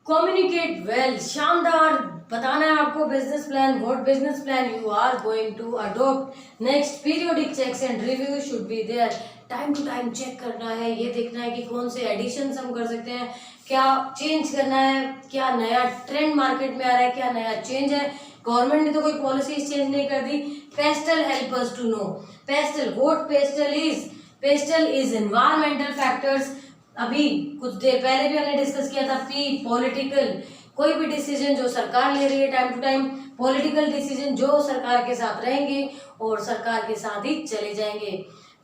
Communicate well, शानदार बताना है आपको business plan, what business plan you are going to adopt. Next, periodic checks and review should be there, time to time check करना है, ये देखना है कि कौन से एडिशंस हम कर सकते हैं, क्या चेंज करना है, क्या नया ट्रेंड मार्केट में आ रहा है, क्या नया चेंज है। गवर्नमेंट ने तो कोई पॉलिसीज चेंज नहीं कर दी। PESTLE help us to know PESTLE, what PESTLE is. PESTLE is environmental factors, अभी कुछ देर पहले भी हमने डिस्कस किया था। पी, पॉलिटिकल, कोई भी डिसीजन जो सरकार ले रही है time to time, political decision जो सरकार के साथ रहेंगे और सरकार के साथ ही चले जाएंगे।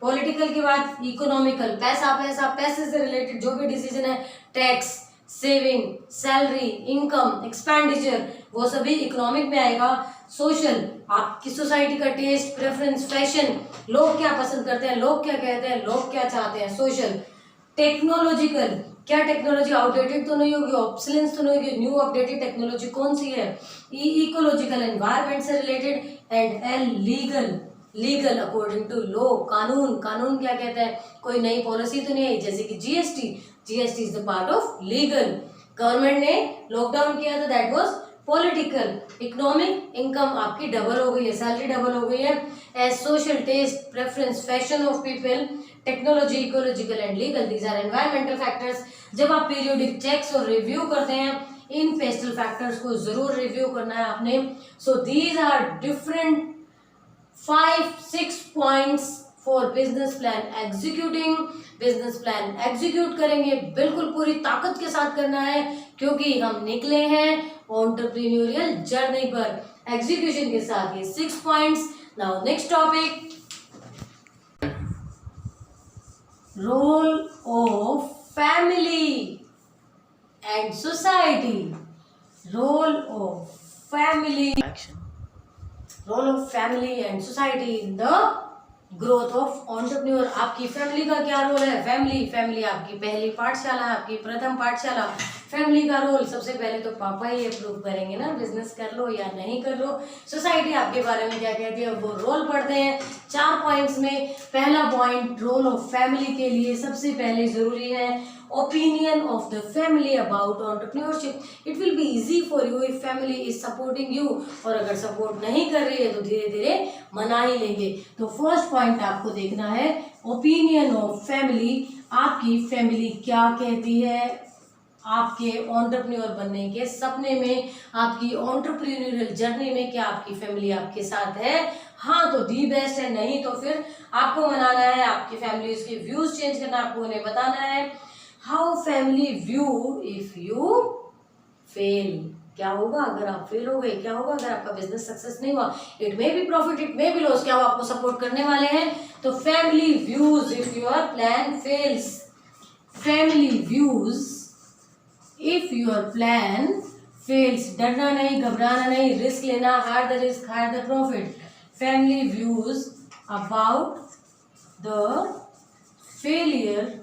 पॉलिटिकल के बाद इकोनॉमिकल, पैसा पैसा, पैसे से रिलेटेड जो भी डिसीजन है, tax, saving, salary, income, expenditure, वो सभी इकोनॉमिक में आएगा। सोशल, आपकी सोसाइटी का टेस्ट, प्रेफरेंस, फैशन, लोग क्या पसंद करते हैं, लोग क्या कहते हैं, लोग क्या चाहते हैं, सोशल। टेक्नोलॉजिकल, क्या टेक्नोलॉजी आउटडेटेड तो नहीं होगी, ऑब्सोलेंस तो नहीं होगी, न्यू अपडेटेड टेक्नोलॉजी कौन सी है। इकोलॉजिकल, एनवायरमेंट से related. And L, legal, legal according to law, कानून, कानून क्या कहता है, कोई नई पॉलिसी तो नहीं है, जैसे कि GST, GST is the part of legal. Government ने लॉकडाउन किया था, that was political. Economic, income आपकी डबल हो गई है, सैलरी डबल हो गई है। As social, taste, preference, fashion of people, technology, ecological and legal, these are environmental factors. जब आप पीरियोडिक चेक्स और रिव्यू करते हैं, इन पेस्टल फैक्टर्स को जरूर रिव्यू करना है आपने। So these are different 5-6 points for business plan executing. Business plan execute करेंगे, बिल्कुल पूरी ताकत के साथ करना है, क्योंकि हम निकले हैं एंटरप्रेन्योरियल जर्नी पर एग्जीक्यूशन के साथ। ये 6 points. Now next topic, role of family and society. Role of family, role of family and society in the growth of entrepreneur. आपकी फैमिली का क्या रोल है। फैमिली, फैमिली आपकी पहली पाठशाला है, आपकी प्रथम पाठशाला। फैमिली का रोल सबसे पहले तो पापा ही अप्रूव करेंगे ना, बिजनेस कर लो या नहीं कर लो। सोसाइटी आपके बारे में क्या कहती है, वो रोल पढ़ते हैं 4 पॉइंट्स में। पहला पॉइंट, रोल ऑफ फैमिली के लिए सबसे पहले जरूरी है opinion of the family about entrepreneurship. It will be easy for you if family is supporting you, और अगर सपोर्ट नहीं कर रही है तो धीरे धीरे मना ही लेंगे। तो फर्स्ट पॉइंट आपको देखना है ओपिनियन ऑफ फैमिली। आपकी फैमिली क्या कहती है आपके एंटरप्रेन्योर बनने के सपने में, आपकी एंटरप्रेन्योरियल जर्नी में, क्या आपकी फैमिली आपके साथ है। हाँ तो दी बेस्ट है, नहीं तो फिर आपको मनाना है, आपकी फैमिली के व्यूज चेंज करना, आपको उन्हें बताना है। How family view if you fail, क्या होगा अगर आप फेल हो गए, क्या होगा अगर आपका बिजनेस सक्सेस नहीं हुआ। It may be profit, it may be loss, क्या वो आपको सपोर्ट करने वाले हैं। तो family views if your plan fails. Family views if your plan fails, डरना नहीं, घबराना नहीं, रिस्क लेना, higher the risk higher the profit. Family views about the failure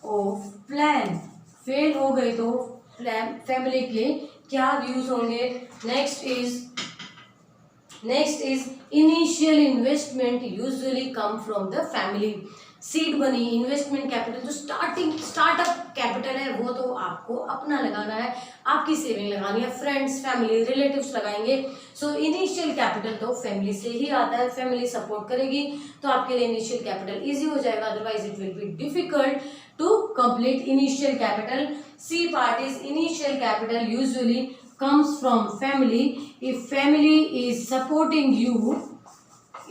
of plan, fail हो गए तो फैमिली के क्या व्यूज होंगे। Next is initial investment usually come from the family. Seed money, investment capital, जो स्टार्टअप कैपिटल है वो तो आपको अपना लगाना है, आपकी सेविंग लगानी है, फ्रेंड्स, फैमिली, रिलेटिव्स लगाएंगे। सो इनिशियल कैपिटल तो फैमिली से ही आता है, फैमिली सपोर्ट करेगी तो आपके लिए इनिशियल कैपिटल इजी हो जाएगा, otherwise it will be difficult to complete initial capital. C part is initial capital usually comes from family. If family is supporting you,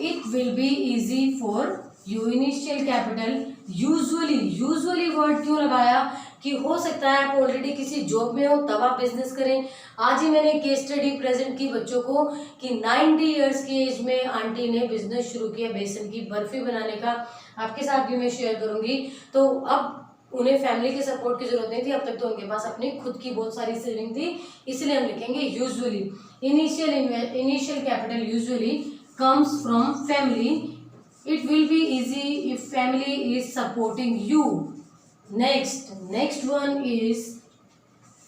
it will be easy for you. Initial capital usually word क्यों लगाया कि हो सकता है आप already किसी job में हो तब आप बिजनेस करें। आज ही मैंने केस स्टडी प्रेजेंट की बच्चों को कि 90 इयर्स की एज में आंटी ने बिजनेस शुरू किया बेसन की बर्फी बनाने का, आपके साथ भी मैं शेयर करूंगी। तो अब उन्हें फैमिली के सपोर्ट की जरूरत नहीं थी, अब तक तो उनके पास अपनी खुद की बहुत सारी सेविंग थी, इसलिए हम लिखेंगे usually. Initial capital usually comes from family. It will be easy if family is supporting you. Next one is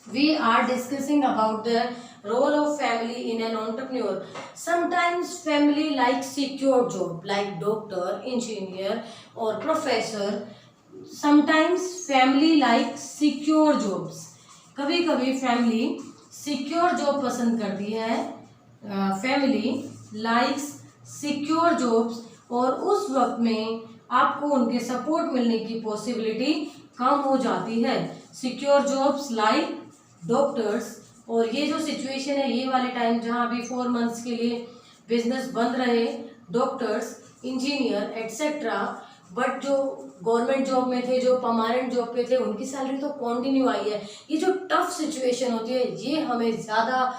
we are discussing about the role of family in an entrepreneur. Sometimes family likes secure job like doctor, engineer or professor. Sometimes family likes secure jobs. कभी कभी family secure job पसंद करती है, family likes secure jobs, और उस वक्त में आपको उनके सपोर्ट मिलने की पॉसिबिलिटी कम हो जाती है। सिक्योर जॉब्स लाइक डॉक्टर्स, और ये जो सिचुएशन है ये वाले टाइम जहाँ अभी 4 मंथ्स के लिए बिजनेस बंद रहे, डॉक्टर्स, इंजीनियर एटसेट्रा, बट जो गवर्नमेंट जॉब में थे, जो परमानेंट जॉब पे थे, उनकी सैलरी तो कंटिन्यू आई है। ये जो टफ सिचुएशन होती है ये हमें ज़्यादा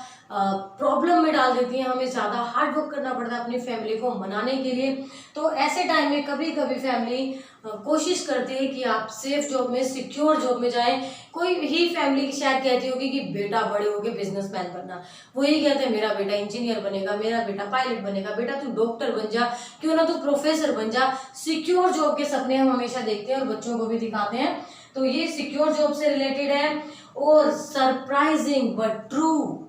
प्रॉब्लम में डाल देती है, हमें ज़्यादा हार्ड वर्क करना पड़ता है अपनी फैमिली को मनाने के लिए। तो ऐसे टाइम में कभी कभी फैमिली कोशिश करती है कि आप सेफ जॉब में, सिक्योर जॉब में जाएं। कोई ही फैमिली की शायद कहती होगी कि बेटा बड़े होके बिजनेसमैन बनना, वो यही कहते हैं मेरा बेटा इंजीनियर बनेगा, मेरा बेटा पायलट बनेगा, बेटा तू डॉक्टर बन जा, क्यों ना तू प्रोफेसर बन जा। सिक्योर जॉब के सपने हम हमेशा देखते हैं और बच्चों को भी दिखाते हैं। तो ये सिक्योर जॉब से रिलेटेड है। और सरप्राइजिंग बट ट्रू,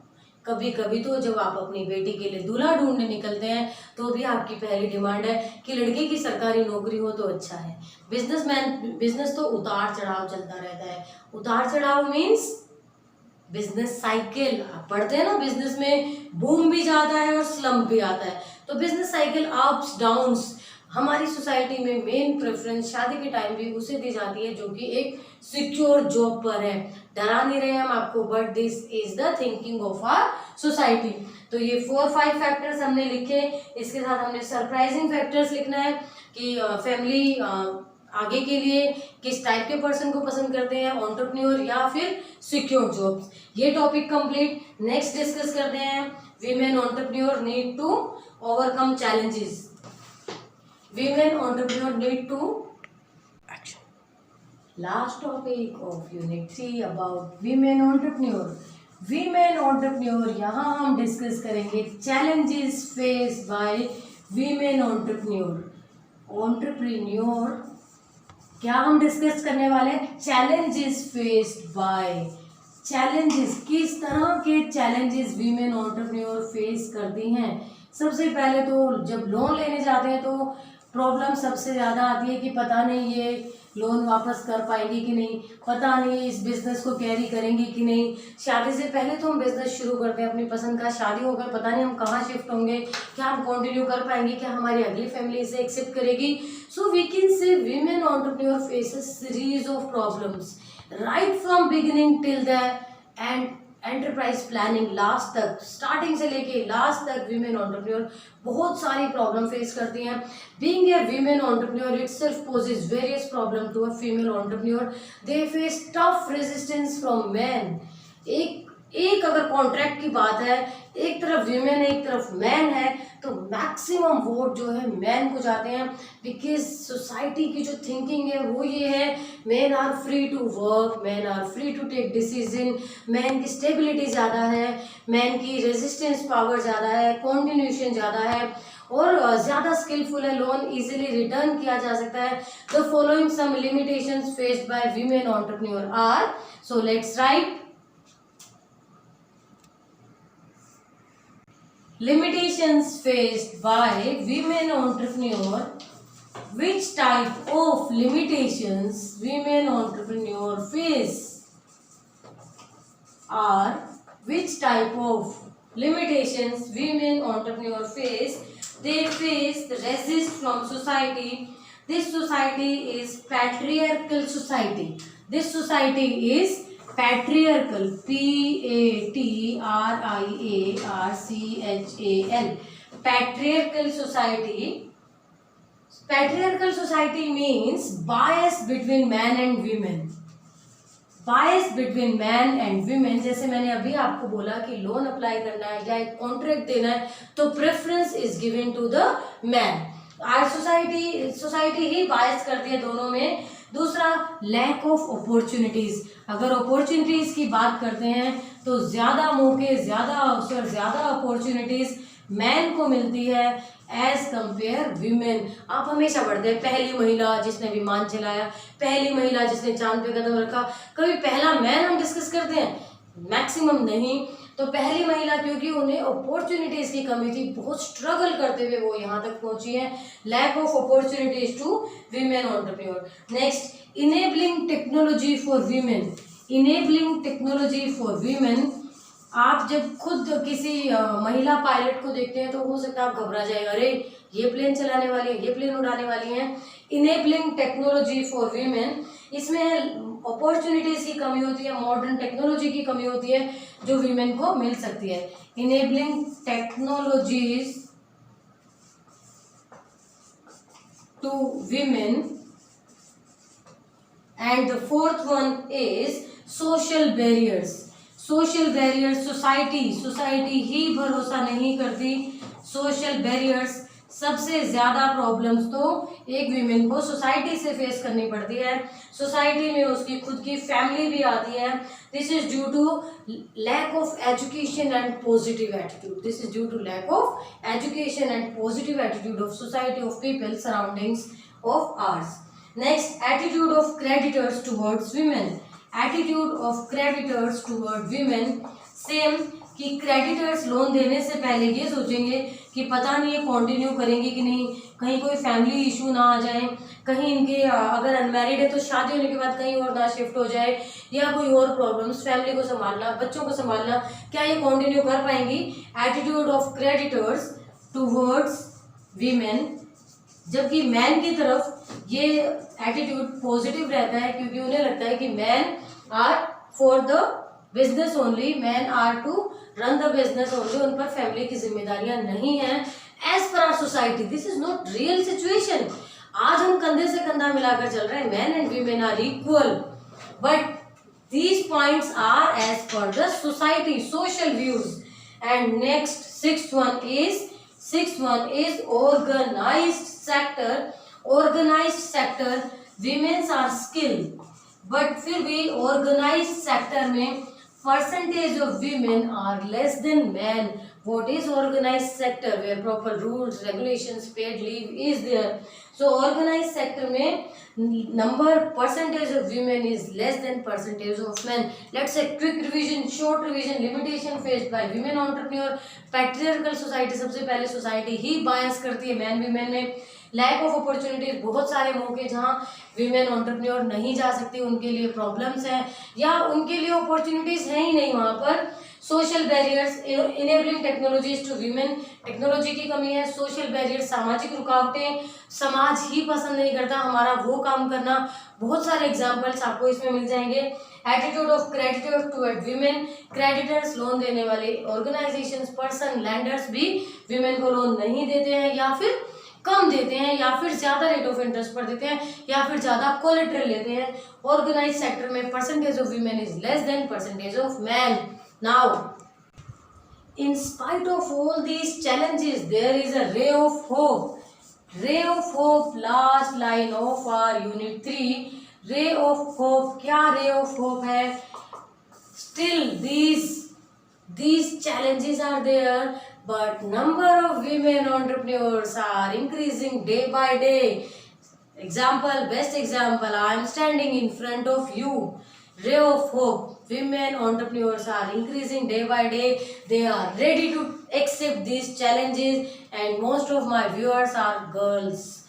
कभी कभी तो जब आप अपनी बेटी के लिए दूल्हा ढूंढने निकलते हैं तो भी आपकी पहली डिमांड है कि लड़के की सरकारी नौकरी हो तो अच्छा है। बिजनेस तो उतार चढ़ाव चलता रहता है। उतार चढ़ाव मीन्स बिजनेस साइकिल, आप पढ़ते हैं ना, बिजनेस में बूम भी जाता है और स्लम्प भी आता है। तो बिजनेस साइकिल अप्स डाउन्स, हमारी सोसाइटी में मेन प्रेफरेंस शादी के टाइम भी उसे दी जाती है जो कि एक सिक्योर जॉब पर है। डरा नहीं रहे हम आपको, but this is the thinking of our society. तो ये 4-5 फैक्टर्स हमने लिखे, इसके साथ हमने सरप्राइजिंग फैक्टर्स लिखना है कि फैमिली आगे के लिए किस टाइप के पर्सन को पसंद करते हैं, एंटरप्रेन्योर या फिर सिक्योर जॉब्स। ये टॉपिक कंप्लीट। नेक्स्ट डिस्कस करते हैं women entrepreneur need to overcome challenges. Women entrepreneur need to action. Last topic of Unit 3 about women entrepreneur. Women entrepreneur, यहाँ हम डिस्कस करेंगे challenges faced by women entrepreneur. Entrepreneur क्या हम discuss करने वाले हैं? Challenges faced by, challenges किस तरह के challenges women entrepreneur फेस करती हैं। सबसे पहले तो जब लोन लेने जाते हैं तो प्रॉब्लम सबसे ज़्यादा आती है कि पता नहीं ये लोन वापस कर पाएंगी कि नहीं, पता नहीं इस बिज़नेस को कैरी करेंगी कि नहीं। शादी से पहले तो हम बिज़नेस शुरू करते हैं अपनी पसंद का, शादी होकर पता नहीं हम कहाँ शिफ्ट होंगे, क्या हम कंटिन्यू कर पाएंगे, क्या हमारी अगली फैमिली इसे एक्सेप्ट करेगी। So we can say women entrepreneur faces series of problems right from beginning till the end enterprise planning, last तक, स्टार्टिंग से लेके लास्ट तक वीमेन एंटरप्रेन्योर बहुत सारी प्रॉब्लम फेस करती हैं। Being a women entrepreneur itself poses various problem to a female entrepreneur. They face tough resistance from man. एक अगर कॉन्ट्रैक्ट की बात है, एक तरफ वीमेन है एक तरफ मैन है, तो मैक्सिमम वोट जो है मैन को जाते हैं। बिकॉज सोसाइटी की जो थिंकिंग है वो ये है, man are free to work, man are free to take decision, man की स्टेबिलिटी ज़्यादा है, मैन की रेजिस्टेंस पावर ज़्यादा है, कॉन्टिन्यूशन ज़्यादा है और ज़्यादा स्किलफुल है, लोन इजीली रिटर्न किया जा सकता है। The following some limitations faced by women entrepreneur are, so let's write. Limitations faced by women entrepreneur. Which type of limitations women entrepreneur face? Or which type of limitations women entrepreneur face? They face the resist from society. This society is patriarchal society. This society is patriarchal, patriarchal, patriarchal society. Patriarchal society means bias between man and women. Bias between man and women. जैसे मैंने अभी आपको बोला कि loan apply करना है या एक कॉन्ट्रैक्ट देना है तो preference is given to the man. आज सोसाइटी ही बायस करती है दोनों में। दूसरा, लैक ऑफ अपॉर्चुनिटीज। अगर अपॉर्चुनिटीज की बात करते हैं तो ज़्यादा मौके, ज़्यादा अवसर, ज़्यादा अपॉर्चुनिटीज मैन को मिलती है एज कंपेयर वीमेन। आप हमेशा पढ़ते हैं पहली महिला जिसने विमान चलाया, पहली महिला जिसने चांद पे कदम रखा। कभी पहला मैन हम डिस्कस करते हैं? मैक्सिमम नहीं। तो पहली महिला, क्योंकि उन्हें अपॉर्चुनिटीज की कमी थी, बहुत स्ट्रगल करते हुए वो यहाँ तक पहुंची है। Lack of opportunities to women entrepreneur. Next, enabling technology for women. Enabling technology for women. आप जब खुद किसी महिला पायलट को देखते हैं तो हो सकता है आप घबरा जाए, अरे ये प्लेन चलाने वाली है, ये प्लेन उड़ाने वाली है। इनेबलिंग टेक्नोलॉजी फॉर वीमेन, इसमें अपॉर्चुनिटीज की कमी होती है, मॉडर्न टेक्नोलॉजी की कमी होती है जो वीमेन को मिल सकती है। Enabling technologies to women. And the fourth one is social barriers. Social barriers, society ही भरोसा नहीं करती। सोशल बैरियर्स, सबसे ज्यादा प्रॉब्लम्स तो एक वीमेन को सोसाइटी से फेस करनी पड़ती है। सोसाइटी में उसकी खुद की फैमिली भी आती है। This is due to lack of education and positive attitude. This is due to lack of education and positive attitude of society, of people surroundings of ours. Next, attitude of creditors towards women. Attitude of creditors toward women, same कि creditors loan देने से पहले ये सोचेंगे कि पता नहीं ये कंटिन्यू करेंगे कि नहीं, कहीं कोई फैमिली इशू ना आ जाए, कहीं इनके अगर अनमैरिड है तो शादी होने के बाद कहीं और ना शिफ्ट हो जाए, या कोई और प्रॉब्लम्स, फैमिली को संभालना, बच्चों को संभालना, क्या ये कंटिन्यू कर पाएंगी। Attitude of creditors towards women, जबकि मैन की तरफ ये एटीट्यूड पॉजिटिव रहता है, क्योंकि उन्हें लगता है कि man are for the business only, man are to run the business only, उन पर फैमिली की जिम्मेदारियां नहीं है। As per our society this is not real situation. आज हम कंधे से कंधा मिलाकर चल रहे हैं, man and women are equal, but these points are as per the society, social views. And next sixth one is organized sector. Organized sector, womens are skilled, but फिर भी ऑर्गेनाइज्ड सेक्टर में percentage of women are less than men. What is organized sector? Where proper rules, regulations, paid leave is there. So organized sector में percentage of women is less than percentage of men. Let's say quick revision, short revision, limitation faced by women entrepreneur. Patriarchal society, सबसे पहले society ही bias करती है man women में। Lack of opportunities, बहुत सारे मौके जहाँ वीमेन एंटरप्रेन्योर नहीं जा सकती, उनके लिए प्रॉब्लम्स हैं या उनके लिए अपॉर्चुनिटीज हैं ही नहीं वहाँ पर। Social barriers, enabling technologies to women, technology की कमी है। सोशल बैरियर्स, सामाजिक रुकावटें, समाज ही पसंद नहीं करता हमारा वो काम करना। बहुत सारे एग्जाम्पल्स आपको इसमें मिल जाएंगे। Attitude of creditors toward women, creditors loan देने वाले ऑर्गेनाइजेशंस, पर्सन, लैंडर्स भी वीमेन को लोन नहीं देते हैं, या फिर कम देते हैं, या फिर ज्यादा रेट ऑफ इंटरेस्ट पर देते हैं, या फिर ज्यादा कोलेटरल लेते हैं। ऑर्गेनाइज सेक्टर में percentage of women is less than percentage of man. Now in spite of all these challenges there is a ray of hope. Ray of hope, last line of our unit 3। Ray of hope, क्या ray of hope है? Still these challenges are there, but number of women entrepreneurs are increasing day by day. Example, best example, I am standing in front of you. Ray of hope, women entrepreneurs are increasing day by day. They are ready to accept these challenges, and most of my viewers are girls.